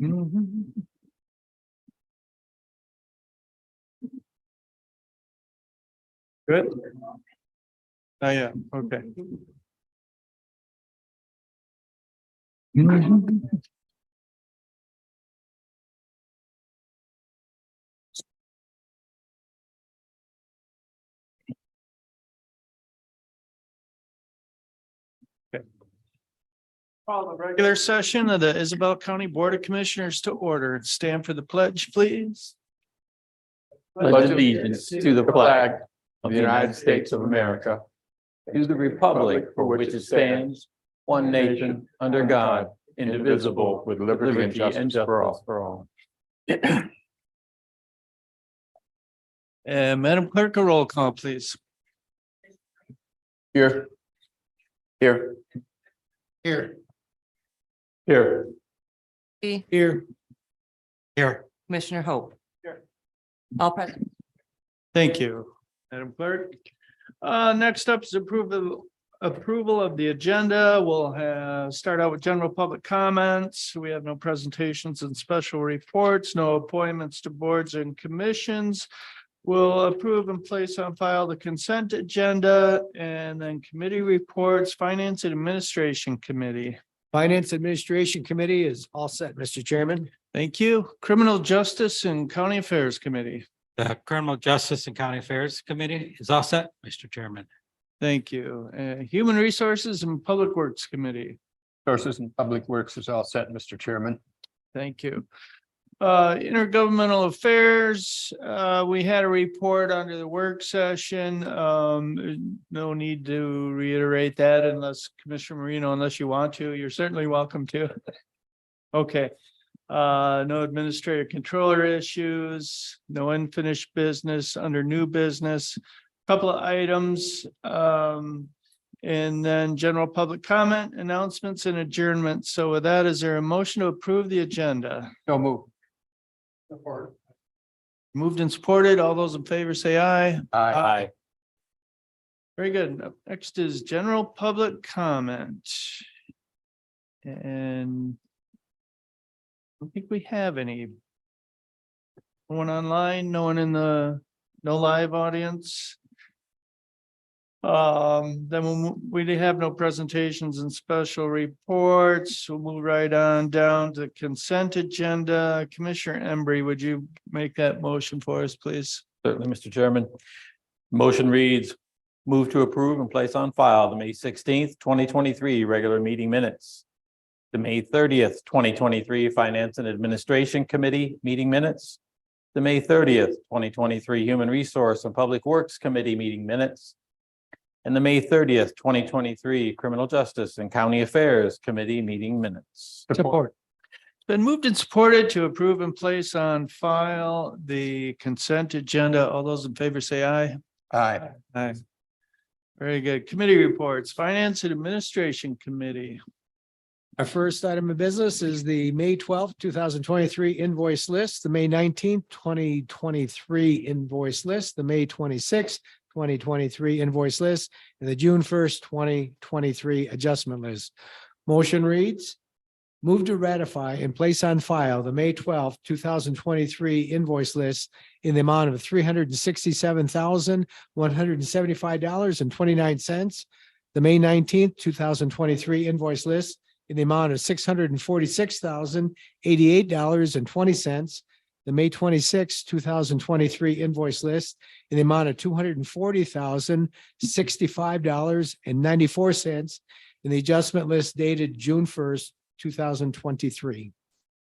Mhm. Good. Oh, yeah, okay. Mhm. Okay. Call the regular session of the Isabel County Board of Commissioners to order. Stand for the pledge, please. Pledge allegiance to the flag of the United States of America, to the republic for which it stands, one nation, under God, indivisible, with liberty and justice for all. And Madam Clerk, a roll call, please. Here. Here. Here. Here. Here. Here. Commissioner Hope. Here. All present. Thank you, Madam Clerk. Next up is approval of the agenda. We'll start out with general public comments. We have no presentations and special reports, no appointments to boards and commissions. We'll approve and place on file the consent agenda and then committee reports, Finance and Administration Committee. Finance Administration Committee is all set, Mr. Chairman. Thank you. Criminal Justice and County Affairs Committee. The Criminal Justice and County Affairs Committee is all set, Mr. Chairman. Thank you. Human Resources and Public Works Committee. Sources and Public Works is all set, Mr. Chairman. Thank you. Intergovernmental Affairs, we had a report under the work session. No need to reiterate that unless Commissioner Marino, unless you want to, you're certainly welcome to. Okay. No administrative controller issues, no unfinished business under new business, couple of items. And then general public comment, announcements and adjournments. So with that, is there a motion to approve the agenda? No move. Support. Moved and supported. All those in favor say aye. Aye. Very good. Up next is general public comment. And I don't think we have any. No one online, no one in no live audience. Then we have no presentations and special reports. We'll move right on down to consent agenda. Commissioner Embry, would you make that motion for us, please? Certainly, Mr. Chairman. Motion reads, move to approve and place on file the May 16th, 2023 regular meeting minutes. The May 30th, 2023 Finance and Administration Committee meeting minutes. The May 30th, 2023 Human Resource and Public Works Committee meeting minutes. And the May 30th, 2023 Criminal Justice and County Affairs Committee meeting minutes. Support. It's been moved and supported to approve and place on file the consent agenda. All those in favor say aye. Aye. Aye. Very good. Committee reports, Finance and Administration Committee. Our first item of business is the May 12th, 2023 invoice list, the May 19th, 2023 invoice list, the May 26th, 2023 invoice list, and the June 1st, 2023 adjustment list. Motion reads, move to ratify and place on file the May 12th, 2023 invoice list in the amount of $367,175.29. The May 19th, 2023 invoice list in the amount of $646,088.20. The May 26, 2023 invoice list in the amount of $240,065.94, and the adjustment list dated June 1st, 2023.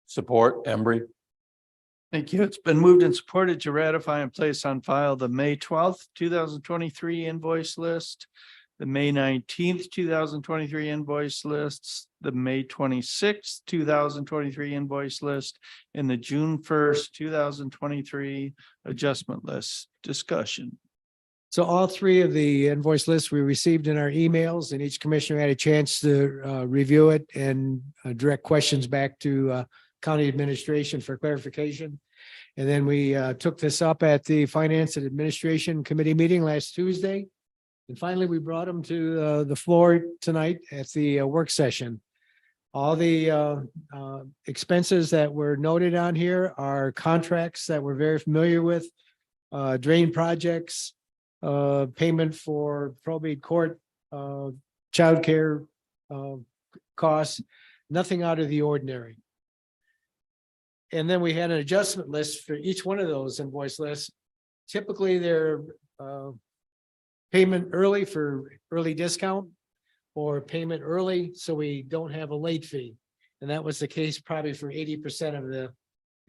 Support, Embry. Thank you. It's been moved and supported to ratify and place on file the May 12th, 2023 invoice list, the May 19th, 2023 invoice lists, the May 26th, 2023 invoice list, and the June 1st, 2023 adjustment list. Discussion. So all three of the invoice lists we received in our emails, and each commissioner had a chance to review it and direct questions back to county administration for clarification. And then we took this up at the Finance and Administration Committee meeting last Tuesday. And finally, we brought them to the floor tonight at the work session. All the expenses that were noted on here are contracts that we're very familiar with. Drain projects, payment for probate court, childcare costs, nothing out of the ordinary. And then we had an adjustment list for each one of those invoice lists. Typically, they're payment early for early discount or payment early, so we don't have a late fee. And that was the case probably for 80% of the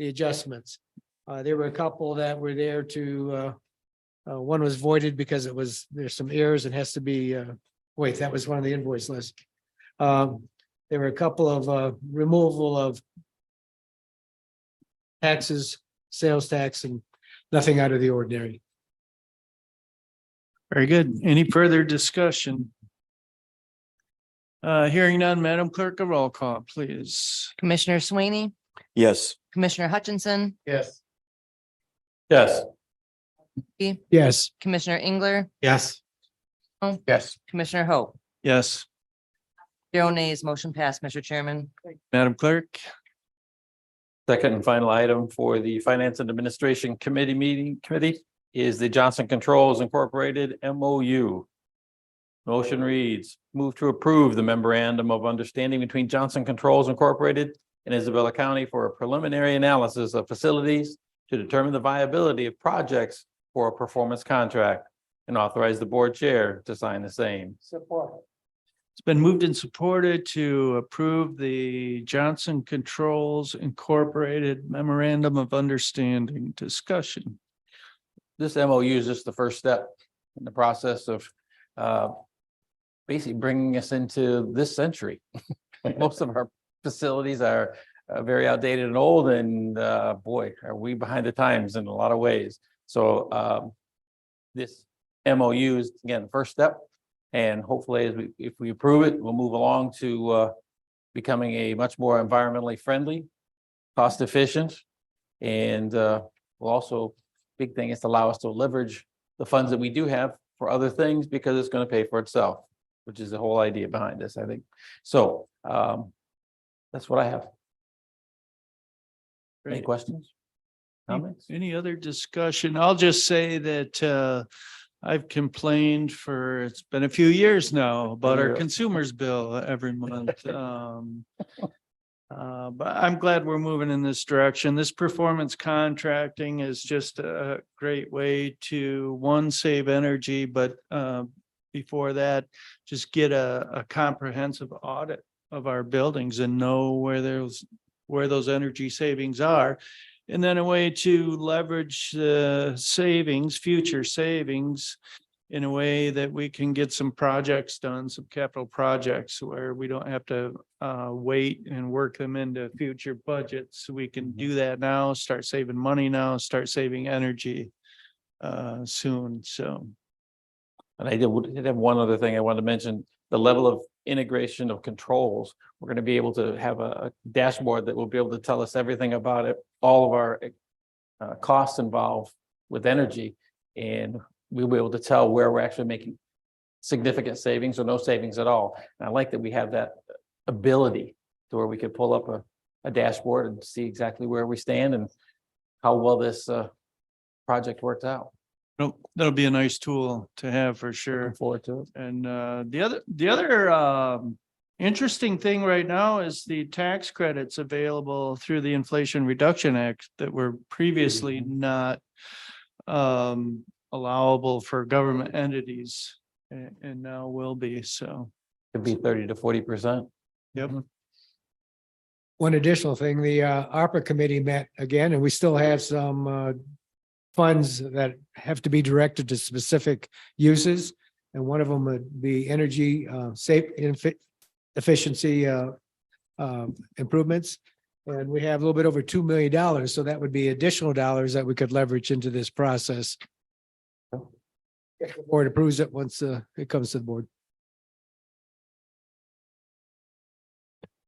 adjustments. There were a couple that were there to, one was voided because there's some errors and has to be, wait, that was one of the invoice lists. There were a couple of removal of taxes, sales tax, and nothing out of the ordinary. Very good. Any further discussion? Hearing none, Madam Clerk, a roll call, please. Commissioner Sweeney, Yes. Commissioner Hutchinson, Yes. Yes. Yes. Commissioner Engler, Yes. Yes. Commissioner Hope. Yes, 0 nays, motion passed, Mr. Chairman. Madam Clerk. Second and final item for the Finance and Administration Committee is the Johnson Controls Incorporated MOU. Motion reads, move to approve the memorandum of understanding between Johnson Controls Incorporated and Isabella County for a preliminary analysis of facilities to determine the viability of projects for a performance contract and authorize the board chair to sign the same. Support. It's been moved and supported to approve the Johnson Controls Incorporated Memorandum of Understanding discussion. This MOU is just the first step in the process of basically bringing us into this century. Most of our facilities are very outdated and old, and boy, are we behind the times in a lot of ways. So this MOU is, again, the first step. And hopefully, if we approve it, we'll move along to becoming a much more environmentally friendly, cost efficient, and will also, big thing is to allow us to leverage the funds that we do have for other things because it's going to pay for itself, which is the whole idea behind this, I think. So that's what I have. Any Great. questions? Comments? Any other discussion? I'll just say that I've complained it's been a few years now about our Yeah. consumers bill every month. But I'm glad we're moving in this direction. This performance contracting is just a great way to, one, save energy, but before that, just get a comprehensive audit of our buildings and know where those energy savings are. And then a way to leverage the savings, future savings, in a way that we can get some projects done, some capital projects where we don't have to wait and work them into future budgets. We can do that now, start saving money now, start saving energy soon. So. And I did have one other thing I wanted to mention, the level of integration of controls. We're going to be able to have a dashboard that will be able to tell us everything about it, all of our costs involved with energy. And we'll be able to tell where we're actually making significant savings or no savings at all. And I like that we have that ability to where we could pull up a dashboard and see exactly where we stand and how well this project worked out. That'll be a nice tool to have for sure. Looking forward to it. And the other interesting thing right now is the tax credits available through the Inflation Reduction Act that were previously not allowable for government entities and now will be. So Could be 30 to 40%. Yep. One additional thing, the ARPA committee met again, and we still have some funds that have to be directed to specific uses. And one of them would be energy efficiency improvements. And we have a little bit over $2 million. So that would be additional dollars that we could leverage into this process. If the board approves it once it comes to the board.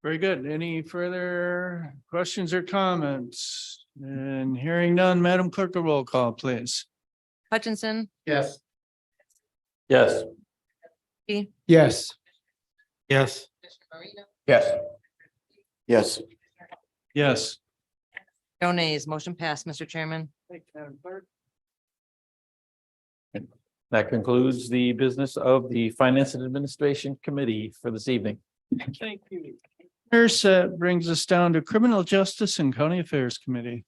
very good. Any further questions or comments? And hearing none, Madam Clerk, a roll call, please. Hutchinson, Yes. Yes. Yes. Yes. Yes. Yes. Yes. No nays, motion passed, Mr. Chairman. That concludes the business of the Finance and Administration Committee for this evening. Thank you. Nurse, brings us down to Criminal Justice and County Affairs Committee.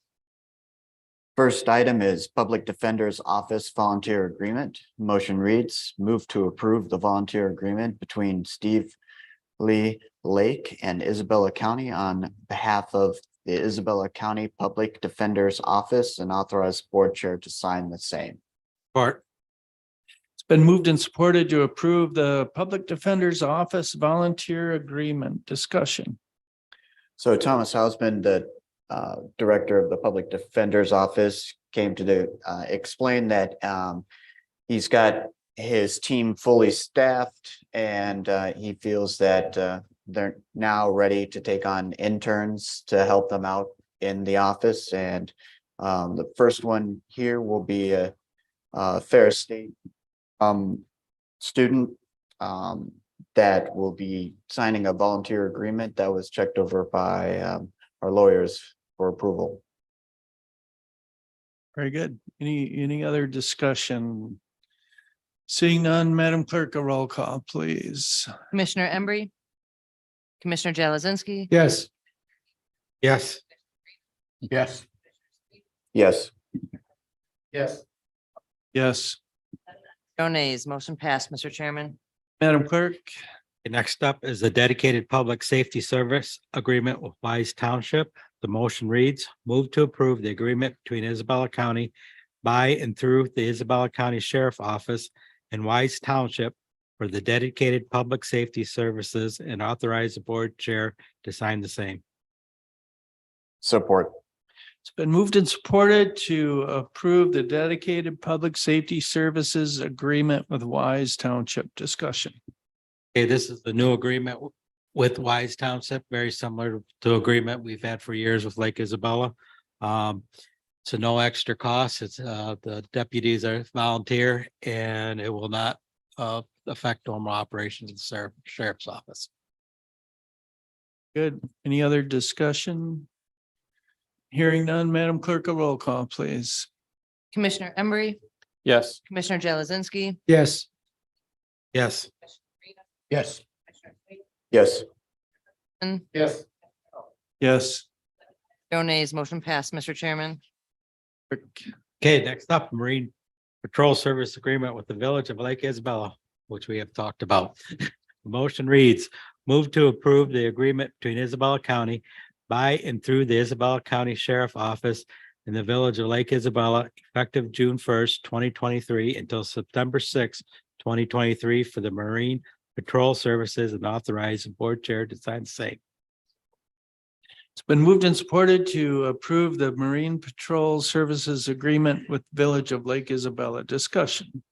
First item is Public Defender's Office Volunteer Agreement. Motion reads, move to approve the volunteer agreement between Steve Lee Lake and Isabella County on behalf of the Isabella County Public Defender's Office and authorize board chair to sign the same. Support. It's been moved and supported to approve the Public Defender's Office Volunteer Agreement. Discussion. So Thomas Hausman, the director of the Public Defender's Office, came to explain that he's got his team fully staffed and he feels that they're now ready to take on interns to help them out in the office. And the first one here will be a Ferris State student that will be signing a volunteer agreement that was checked over by our lawyers for approval. Very good. Any other discussion? Seeing none, Madam Clerk, a roll call, please. Commissioner Embree, Commissioner Jalazinski, Yes. Yes. Yes. Yes. Yes. Yes. no nays, motion passed, Mr. Chairman. Madam Clerk, Next up is the dedicated public safety service agreement with Wise Township. The motion reads, move to approve the agreement between Isabella County by and through the Isabella County Sheriff Office and Wise Township for the dedicated public safety services and authorize the board chair to sign the same. Support. it's been moved and supported to approve the dedicated public safety services agreement with Wise Township. Discussion. Okay, this is the new agreement with Wise Township, very similar to agreement we've had for years with Lake Isabella. So no extra cost. It's the deputies are volunteer and it will not affect normal operations of the sheriff's office. Good. Any other discussion? Hearing none, Madam Clerk, a roll call, please. Commissioner Embree, Yes. Commissioner Jalazinski, Yes. Yes. Yes. Yes. and Yes. Yes. no nays, motion passed, Mr. Chairman. Okay, next up, Marine Patrol Service Agreement with the Village of Lake Isabella, which we have talked about. The motion reads, move to approve the agreement between Isabella County by and through the Isabella County Sheriff Office in the Village of Lake Isabella, effective June 1st, 2023 until September 6th, 2023 for the Marine Patrol Services and authorize the board chair to sign the same. It's been moved and supported to approve the Marine Patrol Services Agreement with Village of Lake Isabella. Discussion.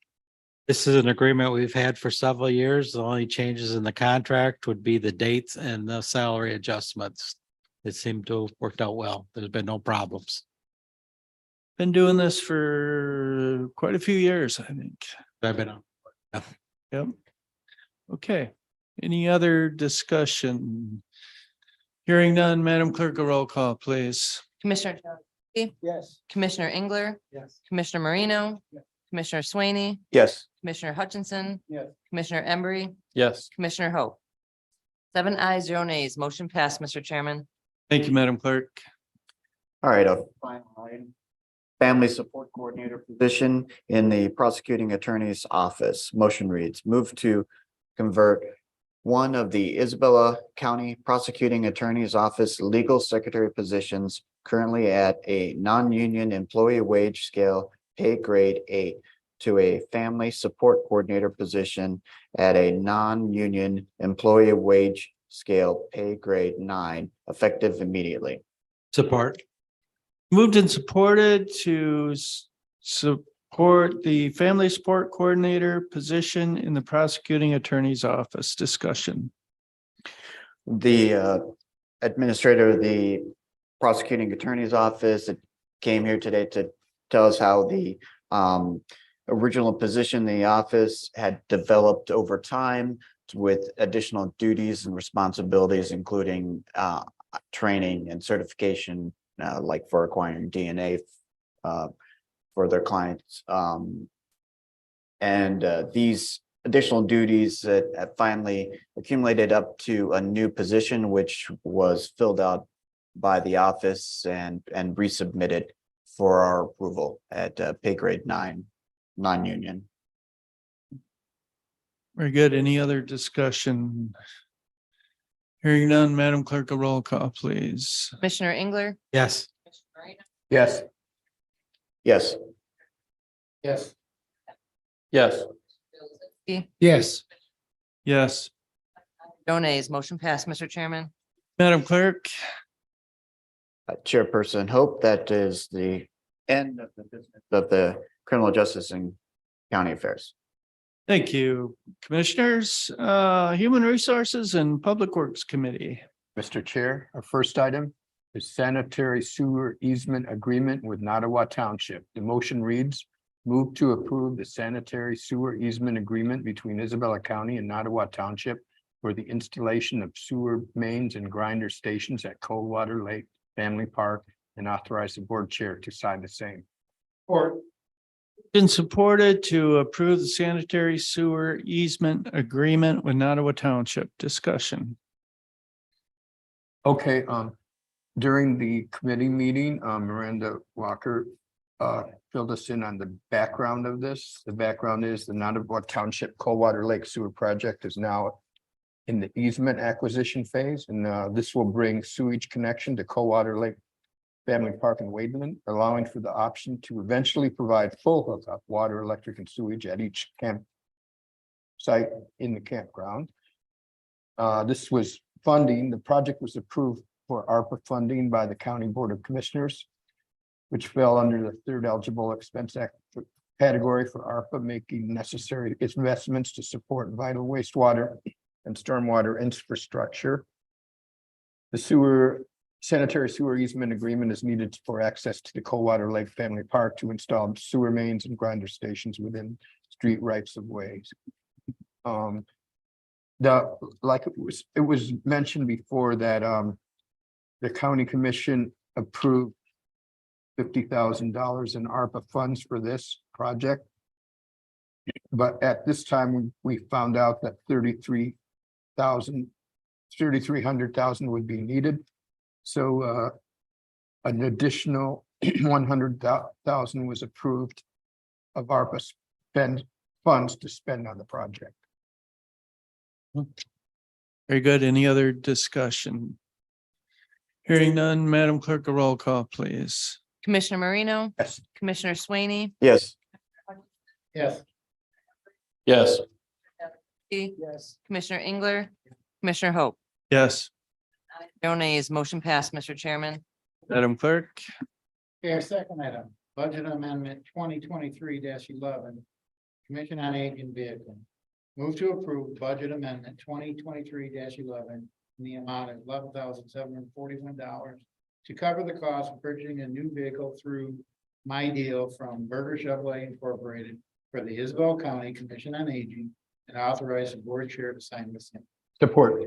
This is an agreement we've had for several years. The only changes in the contract would be the dates and the salary adjustments. It seemed to have worked out well. There's been no problems. Been doing this for quite a few years, I think. I've been on. Yep. Okay. Any other discussion? Hearing none, Madam Clerk, a roll call, please. Commissioner, Yes. Commissioner Engler, Yes. Commissioner Marino, Yes. Commissioner Swaney, Yes. Commissioner Hutchinson, Yes. Commissioner Embree, Yes. Commissioner Hope. 7 ayes, 0 nays, motion passed, Mr. Chairman. Thank you, Madam Clerk. All right, a final item. Family Support Coordinator position in the Prosecuting Attorney's Office. Motion reads, move to convert one of the Isabella County Prosecuting Attorney's Office Legal Secretary positions currently at a non-union employee wage scale pay grade 8 to a Family Support Coordinator position at a non-union employee wage scale pay grade 9, effective immediately. Support. Moved and supported to support the Family Support Coordinator position in the Prosecuting Attorney's Office. Discussion. The administrator of the Prosecuting Attorney's Office that came here today to tell us how the original position in the office had developed over time with additional duties and responsibilities, including training and certification, like for acquiring DNA for their clients. These additional duties that have finally accumulated up to a new position, which was filled out by the office and resubmitted for our approval at pay grade 9, non-union. Very good. Any other discussion? Hearing none, Madam Clerk, a roll call, please. Commissioner Engler. Yes. Yes. Yes. Yes. Yes. Yes. Yes, No nays. Motion passed, Mr. Chairman. Madam Clerk. Chairperson Hope, that is the end of the business of the criminal justice and county affairs. Thank you, Commissioners. Human Resources and Public Works Committee. Mr. Chair, our first item is sanitary sewer easement agreement with Nottawa Township. The motion reads, move to approve the sanitary sewer easement agreement between Isabella County and Nottawa Township for the installation of sewer mains and grinder stations at Coldwater Lake Family Park, and authorize the board chair to sign the same. Been supported to approve the sanitary sewer easement agreement with Nottawa Township. Discussion. Okay, during the committee meeting, Miranda Walker filled us in on the background of this. The background is the Nottawa Township Coldwater Lake Sewer Project is now in the easement acquisition phase, and this will bring sewage connection to Coldwater Lake Family Park in Wadeland, allowing for the option to eventually provide full hookup, water, electric, and sewage at each camp site in the campground. This was funding. The project was approved for ARPA funding by the County Board of Commissioners, which fell under the third eligible expense act category for ARPA, making necessary investments to support vital wastewater and stormwater infrastructure. The sanitary sewer easement agreement is needed for access to the Coldwater Lake Family Park to install sewer mains and grinder stations within street rights of ways. Like it was mentioned before that the county commission approved $50,000 in ARPA funds for this project. But at this time, we found out that 3,300,000 would be needed. So an additional 100,000 was approved of ARPA funds to spend on the project. Very good. Any other discussion? Hearing none, Madam Clerk, a roll call, please. Commissioner Marino. Yes. Commissioner Swaney. Yes. Yes. Yes. Yes. Commissioner Engler. Commissioner Hope. Yes, No nays. Motion passed, Mr. Chairman. Madam Clerk. Okay, our second item, budget amendment 2023-11, Commission on Aging Vehicle. Move to approve budget amendment 2023-11 in the amount of $11,741 to cover the cost of purchasing a new vehicle through My Deal from Berger Chevrolet Incorporated for the Isabel County Commission on Aging, and authorize the board chair to sign the same. Support.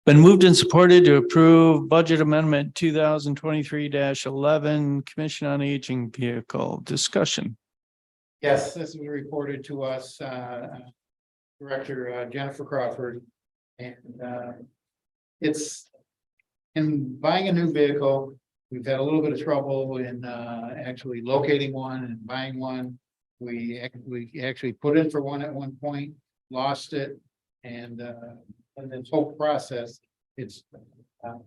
Been moved and supported to approve budget amendment 2023-11 Commission on Aging Vehicle. Discussion. Yes, this was reported to us, Director Jennifer Crawford. And it's in buying a new vehicle, we've had a little bit of trouble in actually locating one and buying one. We actually put in for one at one point, lost it, and this whole process, it's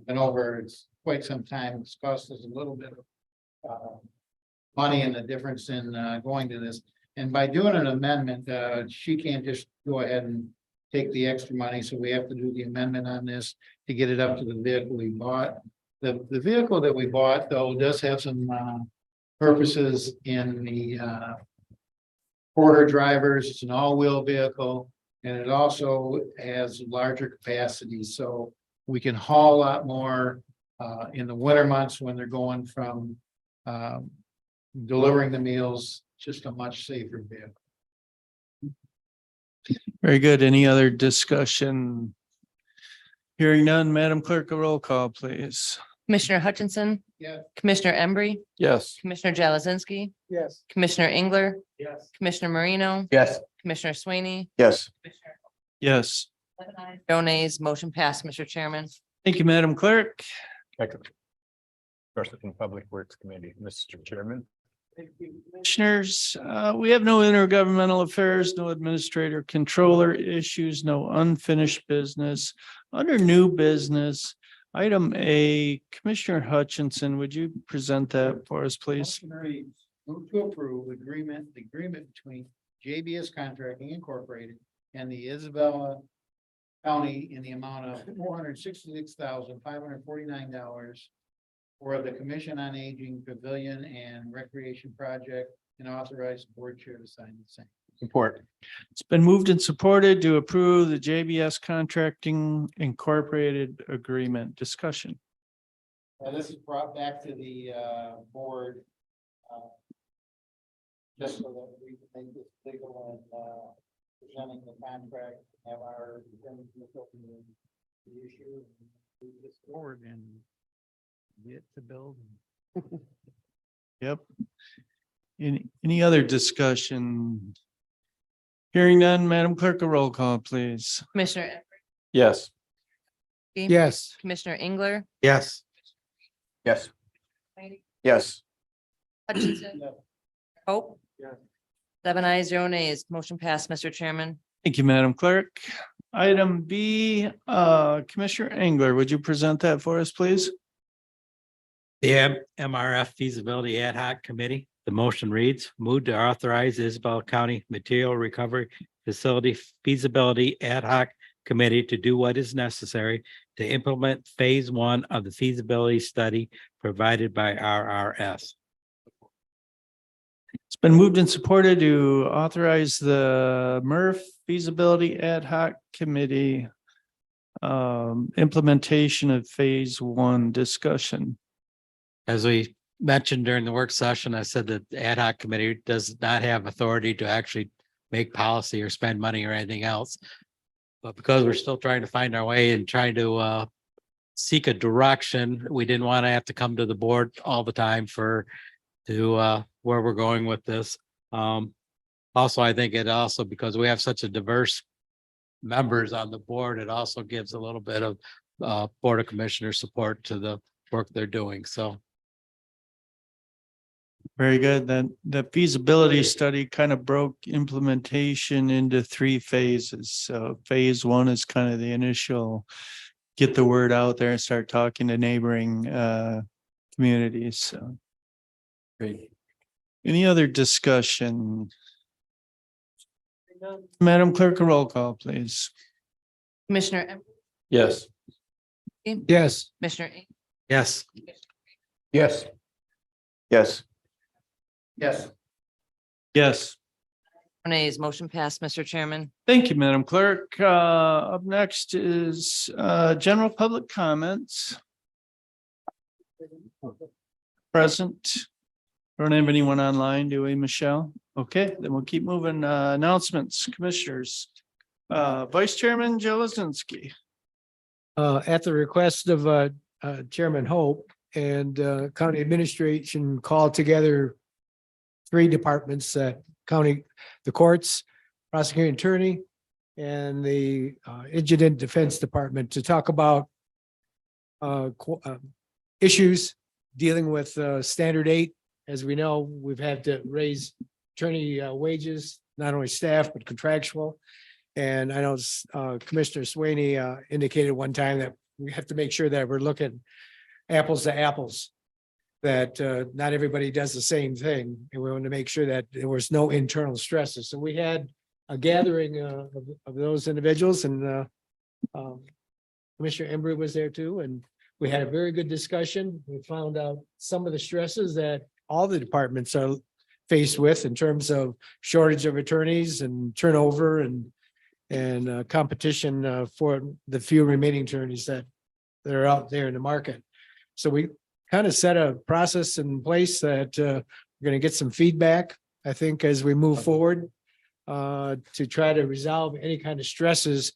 been over, it's quite some time. It's cost us a little bit of money and the difference in going to this. And by doing an amendment, she can't just go ahead and take the extra money. So we have to do the amendment on this to get it up to the vehicle we bought. The vehicle that we bought, though, does have some purposes in the porter drivers. It's an all-wheel vehicle, and it also has larger capacity. So we can haul a lot more in the winter months when they're going from delivering the meals, just a much safer vehicle. Very good. Any other discussion? Hearing none, Madam Clerk, a roll call, please. Commissioner Hutchinson, Yes. Commissioner Embry, Yes. Commissioner Jalazinski, Yes. Commissioner Engler, Yes. Commissioner Marino, Yes. Commissioner Sweeney. Yes. Yes. No nays, motion passed, Mr. Chairman. Thank you, Madam Clerk. Person from Public Works Committee, Mr. Chairman. Commissioners, we have no intergovernmental affairs, no administrator controller issues, no unfinished business. Under new business, item A, Commissioner Hutchinson, would you present that for us, please? Motion reads, move to approve the agreement between JBS Contracting Incorporated and the Isabella County in the amount of $466,549 for the Commission on Aging Pavilion and Recreation Project, and authorize the board chair to sign the same. Support. It's been moved and supported to approve the JBS Contracting Incorporated Agreement. Discussion. This is brought back to the board. Just so that we can make this legal and presenting the contract, have our attorneys look over the issue and move this forward and get to build. Yep. Any other discussion? Hearing none, Madam Clerk, a roll call, please. Commissioner Embry, Yes. Yes. Commissioner Engler, Yes. Yes. Yes. Hutchinson, Yes. Hope. Yes. 7 ayes, 0 nays, motion passed, Mr. Chairman. Thank you, Madam Clerk. Item B, Commissioner Engler, would you present that for us, please? The MRF Feasibility Ad Hoc Committee, the motion reads, move to authorize Isabel County Material Recovery Facility Feasibility Ad Hoc Committee to do what is necessary to implement phase 1 of the feasibility study provided by RRS. It's been moved and supported to authorize the MRF Feasibility Ad Hoc Committee implementation of phase 1 discussion. As we mentioned during the work session, I said that the ad hoc committee does not have authority to actually make policy or spend money or anything else. But because we're still trying to find our way and trying to seek a direction, we didn't want to have to come to the board all the time to where we're going with this. Also, I think it also, because we have such a diverse members on the board, it also gives a little bit of Board of Commissioners support to the work they're doing. So Very good. Then the feasibility study kind of broke implementation into 3 phases. So phase 1 is kind of the initial, get the word out there and start talking to neighboring communities. So. Great. Any other discussion? Madam Clerk, a roll call, please. Commissioner Embry, Yes. Yes. Commissioner Engler, yes. Yes. Yes. Yes. Yes. 0 nays, motion passed, Mr. Chairman. Thank you, Madam Clerk. Up next is general public comments. Present. Don't have anyone online, do we, Michelle? Okay, then we'll keep moving. Announcements, commissioners. Vice Chairman Jalazinski. At the request of Chairman Hope and County Administration called together 3 departments, county, the courts, prosecuting attorney, and the Indigent Defense Department to talk about issues dealing with standard 8. As we know, we've had to raise attorney wages, not only staff, but contractual. And I know Commissioner Sweeney indicated one time that we have to make sure that we're looking apples to apples, that not everybody does the same thing. And we want to make sure that there was no internal stresses. So we had a gathering of those individuals, and Commissioner Embry was there too. And we had a very good discussion. We found out some of the stresses that all the departments are faced with in terms of shortage of attorneys and turnover and competition for the few remaining attorneys that are out there in the market. So we kind of set a process in place that we're going to get some feedback, I think, as we move forward to try to resolve any kind of stresses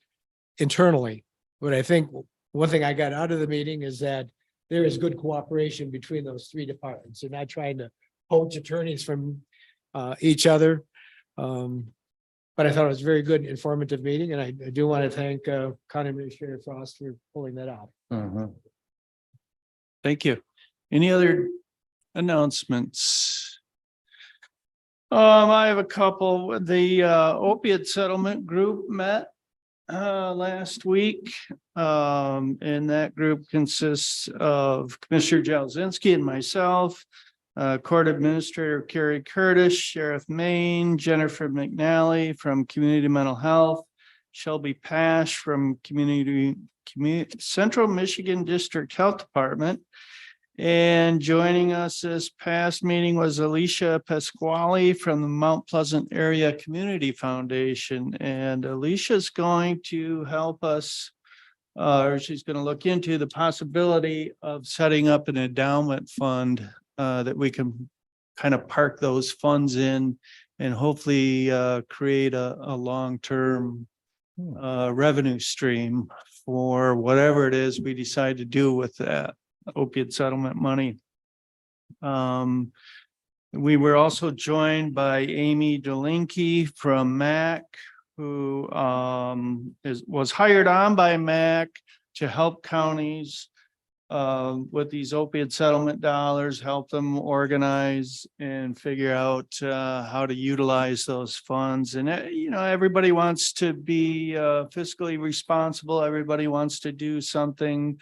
internally. But I think one thing I got out of the meeting is that there is good cooperation between those three departments. They're not trying to poach attorneys from each other. But I thought it was a very good informative meeting, and I do want to thank County Administrator Frost for pulling that off. Mhm. Thank you. Any other announcements? I have a couple. The opiate settlement group met last week. And that group consists of Commissioner Jalzinski and myself, Court Administrator Carrie Curtis, Sheriff Maine, Jennifer McNally from Community Mental Health, Shelby Pash from Central Michigan District Health Department. And joining us this past meeting was Alicia Pasquale from the Mount Pleasant Area Community Foundation. And Alicia's going to help us, or she's going to look into the possibility of setting up an endowment fund that we can kind of park those funds in and hopefully create a long-term revenue stream for whatever it is we decide to do with that opiate settlement money. We were also joined by Amy Delinky from MAC, who was hired on by MAC to help counties with these opiate settlement dollars, help them organize and figure out how to utilize those funds. And everybody wants to be fiscally responsible. Everybody wants to do something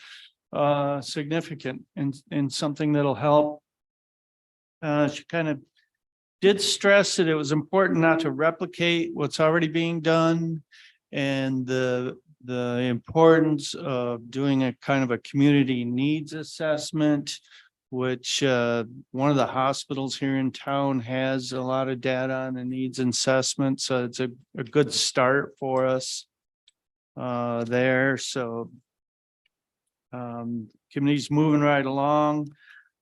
significant and something that'll help. She kind of did stress that it was important not to replicate what's already being done, and the importance of doing a kind of a community needs assessment, which one of the hospitals here in town has a lot of data on the needs assessment. So it's a good start for us there. So committee's moving right along.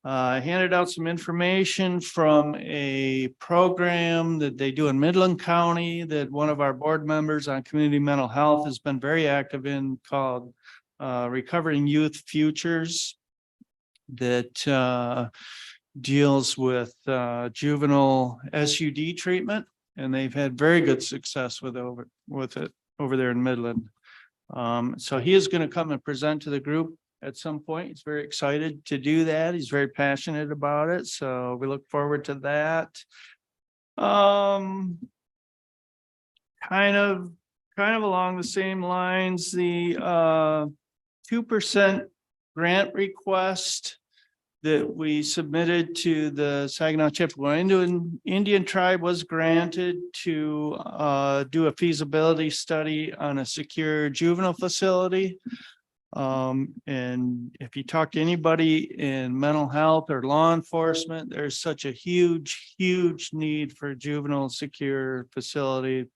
I handed out some information from a program that they do in Midland County that one of our board members on community mental health has been very active in, called Recovering Youth Futures, that deals with juvenile SUD treatment, and they've had very good success with it over there in Midland. So he is going to come and present to the group at some point. He's very excited to do that. He's very passionate about it. So we look forward to that. Kind of along the same lines, the 2% grant request that we submitted to the Saginaw Chippewa Indian tribe was granted to do a feasibility study on a secure juvenile facility. And if you talk to anybody in mental health or law enforcement, there's such a huge need for a juvenile secure facility.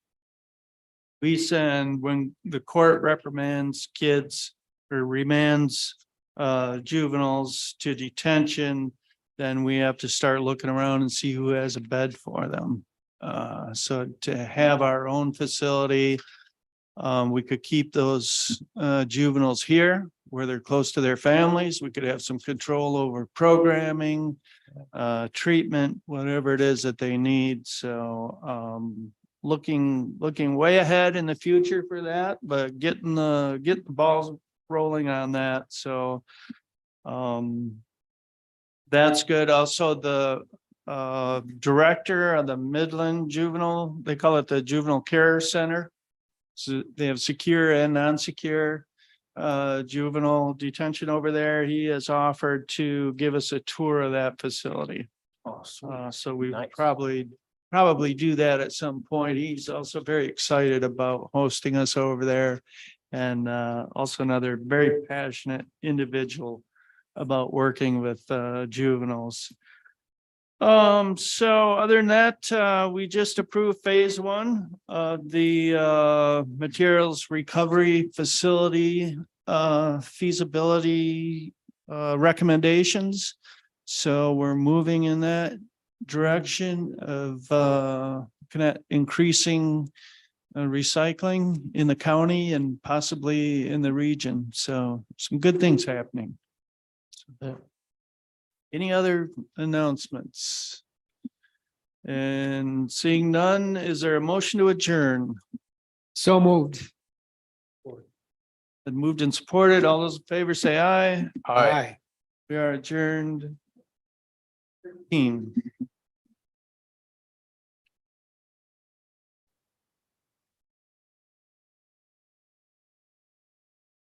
We send, when the court reprimands kids or remands juveniles to detention, then we have to start looking around and see who has a bed for them. So to have our own facility, we could keep those juveniles here where they're close to their families. We could have some control over programming, treatment, whatever it is that they need. So looking way ahead in the future for that, but getting the balls rolling on that. So that's good. Also, the director of the Midland Juvenile, they call it the Juvenile Care Center. So they have secure and non-secure juvenile detention over there. He has offered to give us a tour of that facility. So we Nice. probably do that at some point. He's also very excited about hosting us over there, and also another very passionate individual about working with juveniles. So other than that, we just approved phase 1 of the materials recovery facility feasibility recommendations. So we're moving in that direction of increasing recycling in the county and possibly in the region. So some good things happening. Any other announcements? And seeing none, is there a motion to adjourn? So moved. Been moved and supported. All those in favor say aye. Aye. We are adjourned. 13.